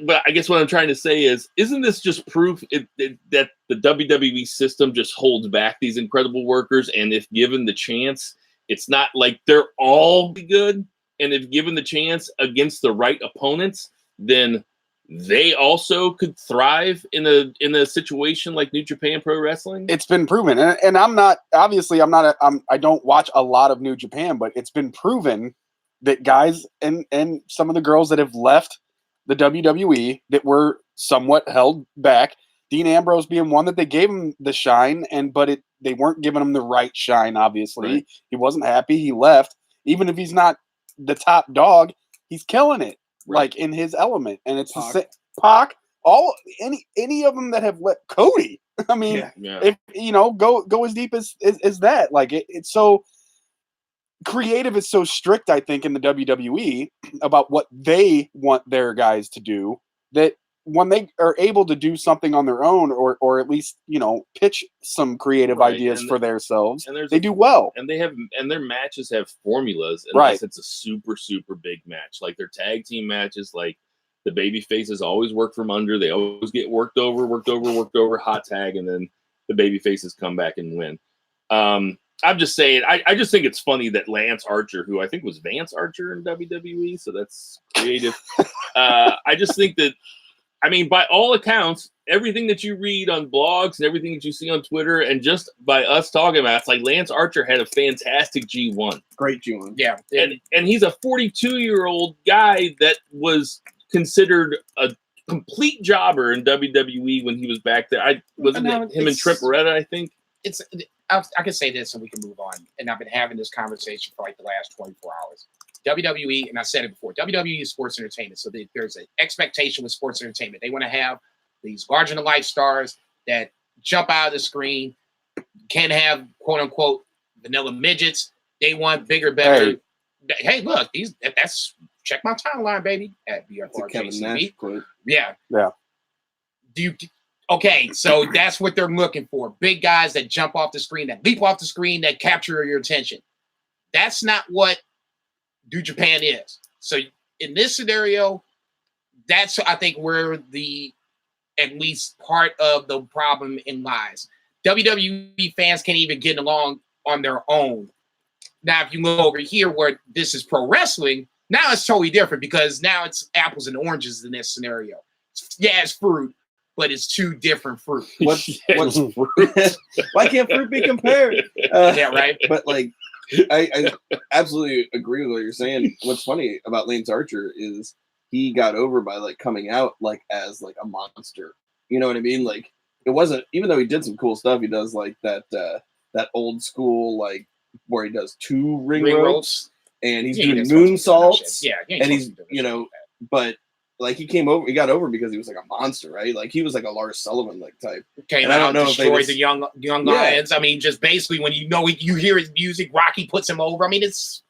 But I guess what I'm trying to say is, isn't this just proof that the WWE system just holds back these incredible workers? And if given the chance, it's not like they're all good. And if given the chance against the right opponents, then they also could thrive in a situation like New Japan Pro Wrestling. It's been proven, and I don't watch a lot of New Japan, but it's been proven that guys and some of the girls that have left the WWE that were somewhat held back, Dean Ambrose being one that they gave him the shine, but they weren't giving him the right shine, obviously. Right. He wasn't happy. He left. Even if he's not the top dog, he's killing it, right, like in his element. And it's Pac, any of them that have let Cody. I mean, if go as deep as that. Like it's so creative is so strict, I think, in the WWE about what they want their guys to do, that when they are able to do something on their own or at least, pitch some creative ideas for themselves, they do well. And their matches have formulas, unless it's a super, super big match. Like their tag team matches, like the baby faces always work from under. They always get worked over, hot tag, and then the baby faces come back and win. I'm just saying, I just think it's funny that Lance Archer, who I think was Vance Archer in WWE, so that's creative. I just think that, I mean, by all accounts, everything that you read on blogs and everything that you see on Twitter, and just by us talking about it, it's like Lance Archer had a fantastic G1. Great G1. Yeah. And he's a 42-year-old guy that was considered a complete jobber in WWE when he was back there. Wasn't it him and Trent Beretta, I think? I can say this and we can move on. And I've been having this conversation for like the last 24 hours. WWE, and I said it before, WWE is sports entertainment. So there's an expectation with sports entertainment. They want to have these larger-than-life stars that jump out of the screen, can't have, quote-unquote, vanilla midgets. They want bigger, better. Hey, look, that's check my timeline, baby, at BFR JCB. Yeah. Okay, so that's what they're looking for. Big guys that jump off the screen, that leap off the screen, that capture your attention. That's not what New Japan is. So in this scenario, that's, I think, where at least part of the problem lies. WWE fans can't even get along on their own. Now, if you look over here where this is pro wrestling, now it's totally different because now it's apples and oranges in this scenario. Yeah, it's fruit, but it's 2 different fruit. What's fruit? Why can't fruit be compared? Yeah, right. But like, I absolutely agree with what you're saying. What's funny about Lance Archer is he got over by like coming out like as like a monster. You know what I mean? Like it wasn't, even though he did some cool stuff, he does like that old school like where he does 2 ring ropes and he's doing moonsaults. Yeah, and he's but like he got over because he was like a monster, right? Like he was like a Lars Sullivan like type. Came out, I don't know destroyed if they the young lions. I mean, just basically when you hear his music, Rocky puts him over. I mean, it's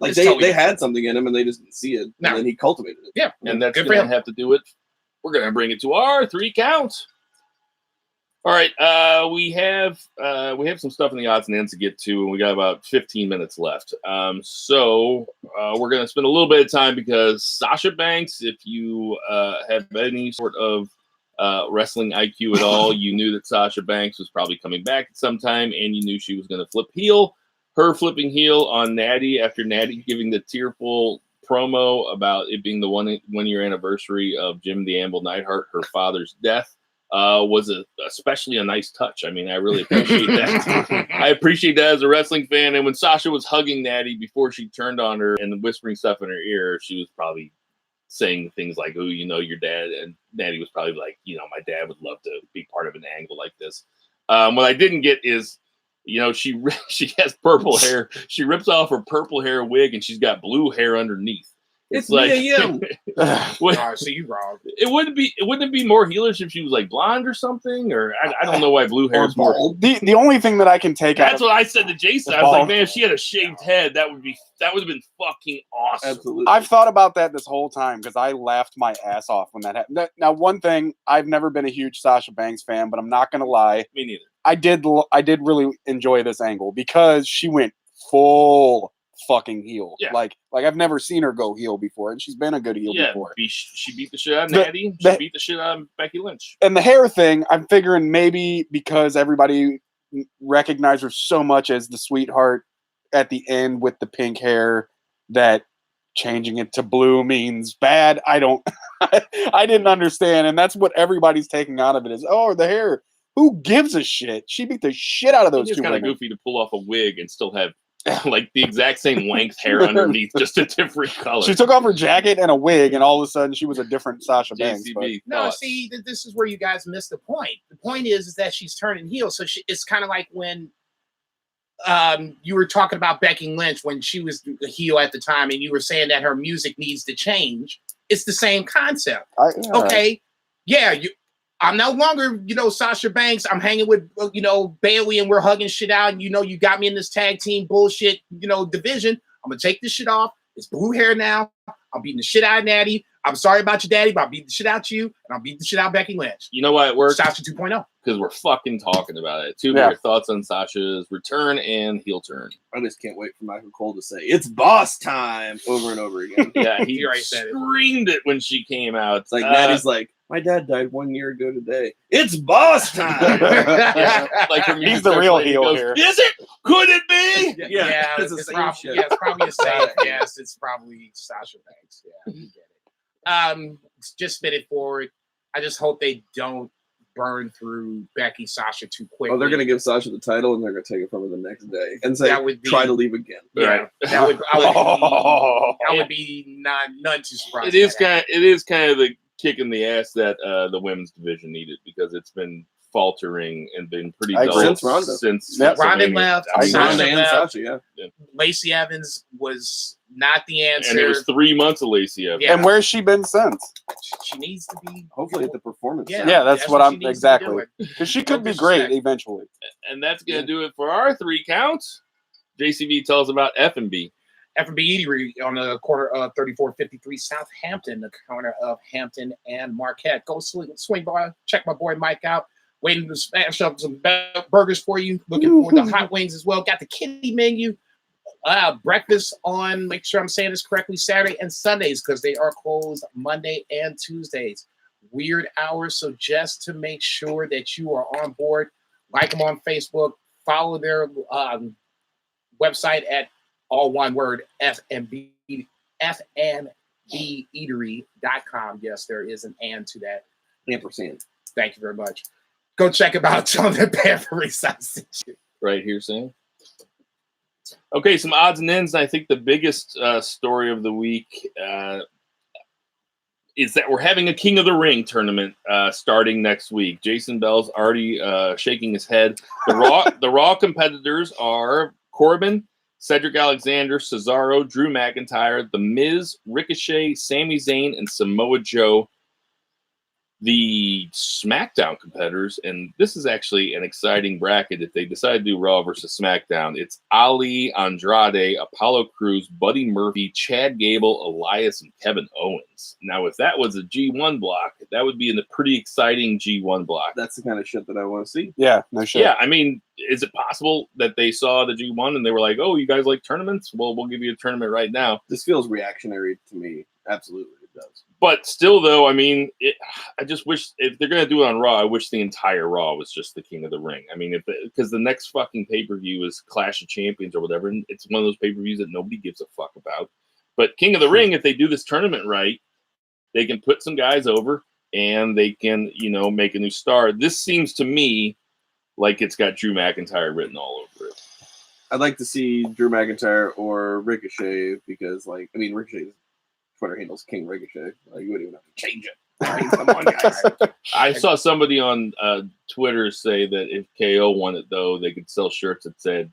like they had something in him and they just didn't see it. And then he cultivated it. Yeah, and that's gonna have to do it. We're gonna bring it to our 3 count. All right, we have some stuff in the odds and ends to get to, and we got about 15 minutes left. So we're gonna spend a little bit of time because Sasha Banks, if you have any sort of wrestling IQ at all, you knew that Sasha Banks was probably coming back at some time, and you knew she was gonna flip heel. Her flipping heel on Natty after Natty giving the tearful promo about it being the one year anniversary of Jim the Anvil Neidhart, her father's death. Was especially a nice touch. I mean, I really appreciate that. I appreciate that as a wrestling fan. And when Sasha was hugging Natty before she turned on her and whispering stuff in her ear, she was probably saying things like, "Oh, you know, your dad." And Natty was probably like, "You know, my dad would love to be part of an angle like this." What I didn't get is, you know, she has purple hair. She rips off her purple hair wig and she's got blue hair underneath. It's like, So you wrong. It wouldn't be more heelish if she was like blonde or something, or I don't know why blue hair is more. The only thing that I can take out. That's what I said to Jason. I was like, man, if she had a shaved head, that would have been fucking awesome. Absolutely. I've thought about that this whole time because I laughed my ass off when that happened. Now, one thing, I've never been a huge Sasha Banks fan, but I'm not gonna lie. Me neither. I did really enjoy this angle because she went full fucking heel. Yeah. Like I've never seen her go heel before, and she's been a good heel before. She beat the shit out of Natty. She beat the shit out of Becky Lynch. And the hair thing, I'm figuring maybe because everybody recognized her so much as the sweetheart at the end with the pink hair, that changing it to blue means bad. I didn't understand, and that's what everybody's taking out of it is, oh, the hair. Who gives a shit? She beat the shit out of those two. It's kind of goofy to pull off a wig and still have like the exact same length hair underneath, just a different color. She took off her jacket and a wig, and all of a sudden she was a different Sasha Banks. No, see, this is where you guys missed the point. The point is that she's turning heel, so it's kind of like when you were talking about Becky Lynch when she was a heel at the time, and you were saying that her music needs to change. It's the same concept. I'm no longer, Sasha Banks. I'm hanging with, Bailey, and we're hugging shit out. And, you got me in this tag team bullshit, division. I'm going to take this shit off. It's blue hair now. I'm beating the shit out of Natty. I'm sorry about your daddy, but I'll beat the shit out you. And I'll beat the shit out of Becky Lynch. You know why it works? Sasha 2.0. Because we're fucking talking about it. Your thoughts on Sasha's return and heel turn. I just can't wait for Michael Cole to say, "It's boss time," over and over again. Yeah, he screamed it when she came out. It's like, Natty's like, my dad died 1 year ago today. It's boss time. Like he's the real heel here. Is it? Could it be? Yeah, it's probably a safe guess. It's probably Sasha Banks. Yeah, we get it. Just spit it forward. I just hope they don't burn through Becky Sasha too quickly. Oh, they're gonna give Sasha the title and they're gonna take it from her the next day and say, try to leave again. Yeah, right. That would be none too surprising. It is kind of the kick in the ass that the women's division needed, because it's been faltering and been pretty dull since Ronda. Since Ronda left, Ronda and Sasha, Lacey Evans was not the answer. And it was 3 months of Lacey Evans. Yeah. And where's she been since? She needs to be hopefully at the performance. Yeah, that's what I'm exactly. Because she could be great eventually. And that's gonna do it for our 3 counts. JCV tells about F&B. F&B Eatery on the corner of 3453 Southampton, the corner of Hampton and Marquette. Go swing by, check my boy Mike out. Waiting to smash up some burgers for you. Looking for the hot wings as well. Got the kiddie menu. Breakfast on, make sure I'm saying this correctly, Saturday and Sundays, because they are closed Monday and Tuesdays. Weird hours, so just to make sure that you are on board, like them on Facebook, follow their website at all one word, fnbeatery.com. Yes, there is an and to that. Ampersand. Thank you very much. Go check them out on the BFR site. Right here, Sam. Okay, some odds and ends. I think the biggest story of the week, is that we're having a King of the Ring tournament starting next week. Jason Bell's already shaking his head. The Raw competitors are Corbin, Cedric Alexander, Cesaro, Drew McIntyre, The Miz, Ricochet, Sami Zayn, and Samoa Joe. The SmackDown competitors, and this is actually an exciting bracket if they decide to do Raw versus SmackDown. It's Ali, Andrade, Apollo Crews, Buddy Murphy, Chad Gable, Elias, and Kevin Owens. Now, if that was a G1 block, that would be a pretty exciting G1 block. That's the kind of shit that I want to see. Yeah, no shit. Yeah, I mean, is it possible that they saw the G1 and they were like, oh, you guys like tournaments? Well, we'll give you a tournament right now. This feels reactionary to me. Absolutely, it does. But still, though, I mean, I just wish if they're gonna do it on Raw, I wish the entire Raw was just the King of the Ring. I mean, because the next fucking pay-per-view is Clash of Champions or whatever, and it's one of those pay-per-views that nobody gives a fuck about. But King of the Ring, if they do this tournament right, they can put some guys over and they can, make a new star. This seems to me like it's got Drew McIntyre written all over it. I'd like to see Drew McIntyre or Ricochet because, Ricochet's Twitter handle's King Ricochet. You wouldn't even have to change it. Come on, guys. I saw somebody on Twitter say that if KO won it, though, they could sell shirts that said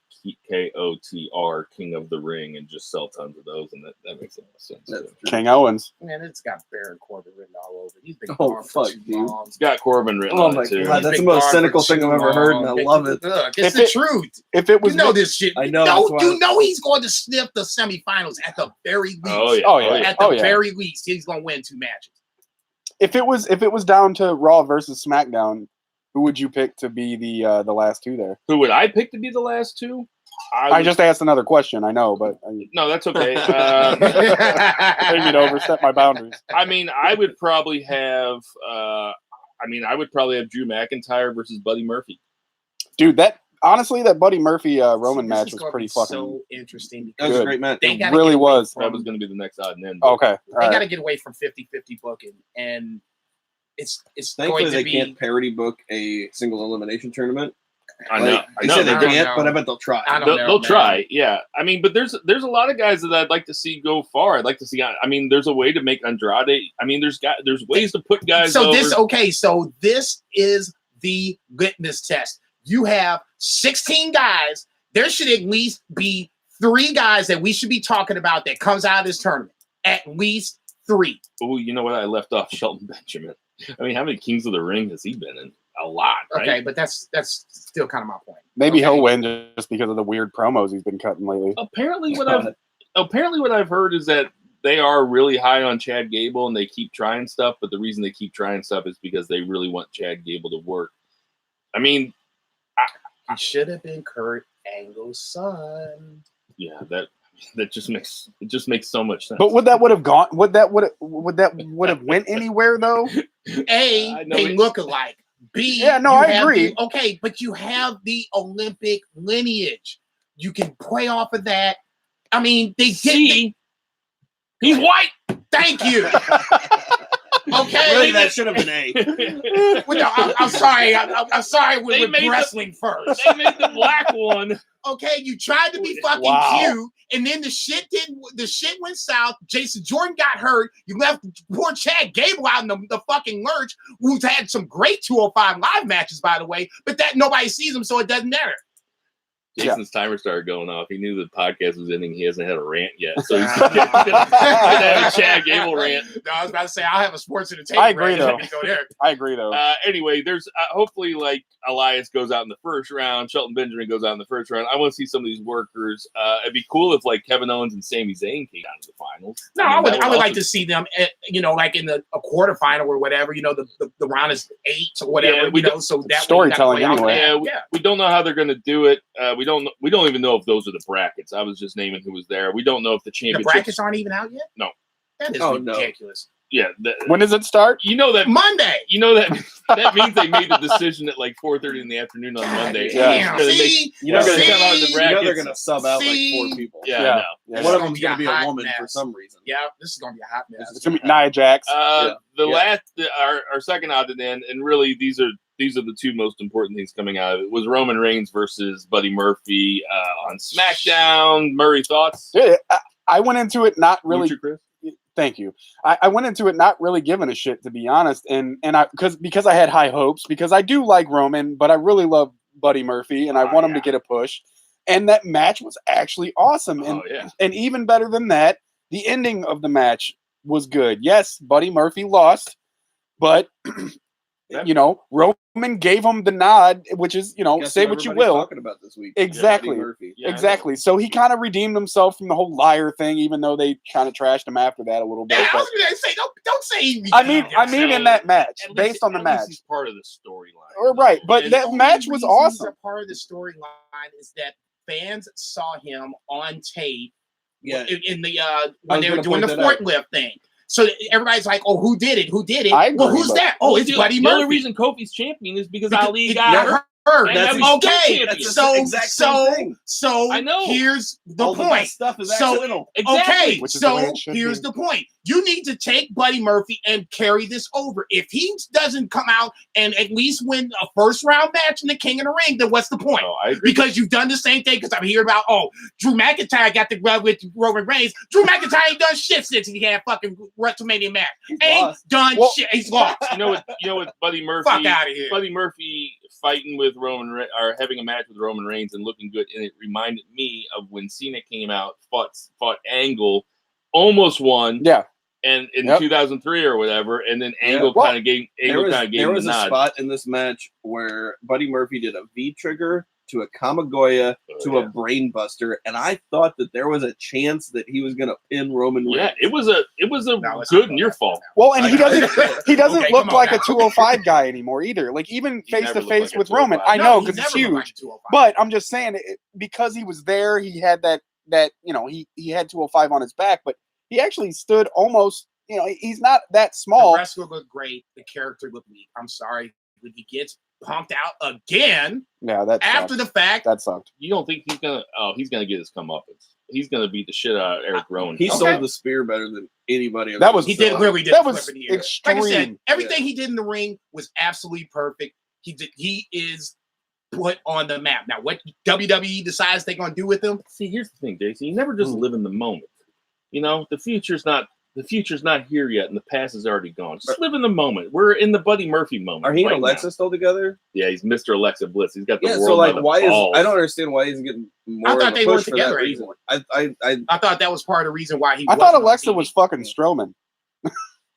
KOTR, King of the Ring, and just sell tons of those, and that makes a lot of sense. King Owens. Man, it's got Baron Corbin written all over. He's been Oh, gone for fuck, too dude. long. It's got Corbin written Oh on my it, too. God, that's He's the been most gone cynical for thing too I've ever heard, and I long. love it. Look, it's If the it- truth. If it was You know this shit. I know, that's why- You know he's going to sniff the semifinals at the very least. Oh, yeah. Oh, yeah. At the Oh, yeah. very least, he's going to win 2 matches. if it was down to Raw versus SmackDown, who would you pick to be the last two there? Who would I pick to be the last two? I just asked another question. I know, but No, that's okay. I didn't mean to overstep my boundaries. I mean, I would probably have Drew McIntyre versus Buddy Murphy. Dude, that Buddy Murphy Roman This match is was gonna pretty be fucking. so interesting That was because a great match. they It gotta really get away was. That was from- going to be the next odd and end. but- Okay, They all got right. to get away from 50-50 booking, and it's Thankfully, going to they be. can't parody book a single elimination tournament. I know. They say they I don't can't, know. but I bet they'll try. I don't know, They'll man. try, yeah. I mean, but there's a lot of guys that I'd like to see go far. I'd like to see. I mean, there's a way to make Andrade. I mean, there's ways to put guys. So over. this is the litmus test. You have 16 guys. There should at least be 3 guys that we should be talking about that comes out of this tournament. At least 3. Oh, you know what? I left off Shelton Benjamin. I mean, how many Kings of the Ring has he been in? A lot, right? Okay, but that's still kind of my point. Maybe Okay. he'll win just because of the weird promos he's been cutting lately. Apparently, what I've heard is that they are really high on Chad Gable and they keep trying stuff. But the reason they keep trying stuff is because they really want Chad Gable to work. I mean, He should have been Kurt Angle's son. yeah, that just makes so much sense. But would that have went anywhere though? A, I know they it- look alike. B, Yeah, no, you I have agree. but you have the Olympic lineage. You can play off of that. I mean, they did. See, he's white. Thank you. Okay. Really, that should have been A. Well, no, I'm sorry. I'm sorry. They We're made the- wrestling first. They made the black one. Okay, you tried to be fucking Wow. cute, and then the shit went south. Jason Jordan got hurt. You left poor Chad Gable out in the fucking lurch, who's had some great 205 live matches, by the way, but that nobody sees him, so it doesn't matter. Jason's timer started going off. He knew the podcast was ending. He hasn't had a rant yet, so he's gonna have a Chad Gable rant. No, I was about to say I'll have a sports entertainment. I agree, rant. though. Let me go there. I agree though. Anyway, there's hopefully like Elias goes out in the first round, Shelton Benjamin goes out in the first round. I want to see some of these workers. It'd be cool if like Kevin Owens and Sami Zayn came out of the finals. No, mean, I would that like also- to see them, like in a quarterfinal or whatever. The round is 8 or whatever. Yeah, we so that way you gotta storytelling play off anyway. that. Yeah, we don't know how they're going to do it. We don't even know if those are the brackets. I was just naming who was there. We don't know if the The championship. brackets aren't even out yet? No. That is Oh, no. ridiculous. Yeah, When does it start? you know that. Monday. You know that means they made the decision at like 4:30 in the afternoon on Monday. Yeah. Damn. So they make- See? You know, They're gonna See? come out of the you know they're brackets. gonna sub out like See? 4 people. Yeah, Yeah. I know. Yeah. One of It's them's gonna gonna be be a a hot woman for mess. some reason. Yeah, this is gonna be a hot mess. It's gonna be Nia Jax. The Yeah. last, our second odd and end, and really these are the 2 most important things coming out of it was Roman Reigns versus Buddy Murphy on SmackDown. Murray, thoughts? Yeah, I went into it not really. Lucha Chris? Thank you. I went into it not really giving a shit, to be honest, and I because I had high hopes, because I do like Roman, but I really love Buddy Murphy, and I want him to get a push. And that match was actually awesome, and even better than that, the ending of the match was good. Yes, Buddy Murphy lost, but you know, Roman gave him the nod, which is, you know, say what you will. Talking about this week. Exactly. Exactly. So he kind of redeemed himself from the whole liar thing, even though they kind of trashed him after that a little bit. I was gonna say, don't say he I mean, in that match, based on the match, he's part of the storyline. Right? But that match was awesome. Part of the storyline is that fans saw him on tape. Yeah. In the when they were doing the forklift thing. So everybody's like, "Oh, who did it? Who did it?" Well, who's that? Oh, it's Buddy Murphy. The only reason Kofi's champion is because Ali got hurt. That's okay. So I know. Here's the All point. That stuff is accidental. Exactly. Okay, so here's the point. You need to take Buddy Murphy and carry this over. If he doesn't come out and at least win a first round match in the King of the Ring, then what's the point? Oh, I agree. Because you've done the same thing. Because I'm hearing about, Drew McIntyre got the rub with Roman Reigns. Drew McIntyre ain't done shit since he had fucking WrestleMania match. Shit. He's lost. You know what? Buddy Murphy. Fuck out of here. Buddy Murphy fighting with or having a match with Roman Reigns and looking good, and it reminded me of when Cena came out, fought Angle, almost won. Yeah. And in 2003 or whatever, and then Angle kind of gave there was the nod. A spot in this match where Buddy Murphy did a V trigger to a Kamigoya to a brain buster, and I thought that there was a chance that he was going to pin Roman Reigns. Yeah, it was a good near fall. Well, and he doesn't look like a 205 guy anymore either. Like even face to face with Roman, I know because it's huge. But I'm just saying, because he was there, he had that you know he had 205 on his back, but he actually stood almost. You know, he's not that small. The wrestler looked great. The character looked weak. I'm sorry, when he gets pumped out again. Yeah, that after sucked. the fact. That sucked. You don't think he's gonna? Oh, he's gonna get his comeuppance. He's gonna beat the shit out of Eric Rowan. He sold the spear better than anybody. That was he did really did. That was extreme. Like I said, everything he did in the ring was absolutely perfect. He is put on the map. Now, what WWE decides they're gonna do with him? See, here's the thing, JC. You never just live in the moment. You know, the future's not here yet, and the past is already gone. Just live in the moment. We're in the Buddy Murphy moment. Are he and Alexa still together? Yeah, he's Mr. Alexa Bliss. He's got the world. So like, why is I don't understand why he's getting more. I thought they were together anymore. I thought that was part of the reason why he. I thought Alexa was fucking Strowman.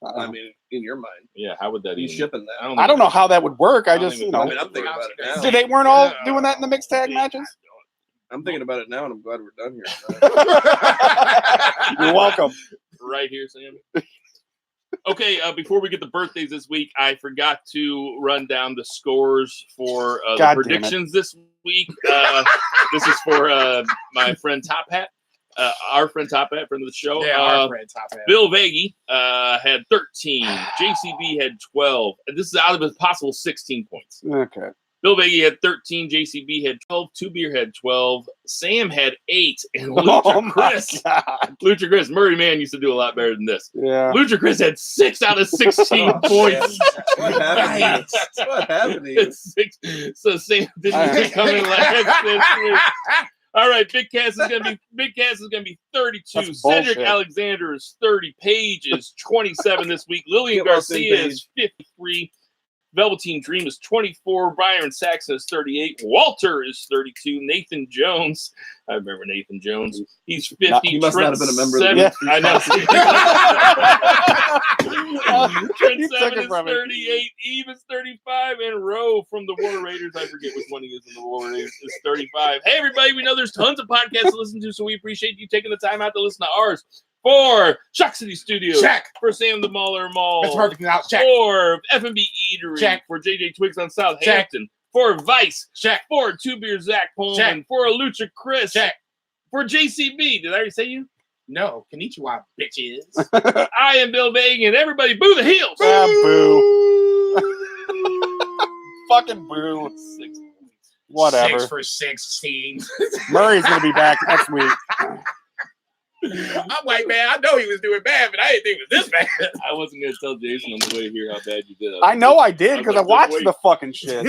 I mean, in your mind, yeah. How would that? He's shipping that. I don't know how that would work. I just, you know. I mean, I'm thinking about it now. They weren't all doing that in the mixed tag matches. I'm thinking about it now, and I'm glad we're done here. You're welcome. Right here, Sammy. Okay, before we get the birthdays this week, I forgot to run down the scores for the predictions this week. This is for my friend Top Hat, our friend Top Hat, friend of the show. Yeah, our friend Top Hat. Bill Vagey had 13. JCB had 12. This is out of his possible 16 points. Okay. Bill Vagey had 13, JCB had 12, Two Beer had 12, Sam had 8, and Lucha Chris, Murray Man used to do a lot better than this. Yeah. Lucha Chris had 6 out of 16 points. What happened? What happened here? So Sam didn't come in last this week. All right, Big Cass is gonna be 32. Cedric Alexander is 30. Paige is 27 this week. Lillian Garcia is 53. Velveteen Dream is 24. Byron Saxon is 38. Walter is 32. Nathan Jones. I remember Nathan Jones. He's 50. He must not have been a member of the I know. Trent 7 is 38. Eve is 35. And Roe from the War Raiders, I forget which one he is in the War Raiders, is 35. Hey, everybody, we know there's tons of podcasts to listen to, so we appreciate you taking the time out to listen to ours. For Shock City Studios. Check. For Sam the Mauler Mall. That's perfect. Now, check. For F&B Eatery. Check. For JJ Twigs on Southampton. Check. For Vice. Check. For Two Beer Zach Pullman. Check. For Lucha Chris. Check. For JCB. Did I already say you? No. Konnichiwa, bitches. I am Bill Vagey, and everybody boo the heels. Boo. Fucking boo. 6 Whatever. 6 for 16. Murray's going to be back next week. I'm like, man, I know he was doing bad, but I didn't think it was this bad. I wasn't going to tell Jason on the way here how bad you did. I know I did because I watched the fucking shit.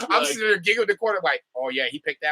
I'm sitting there giggling in the corner like, oh, yeah, he picked that one.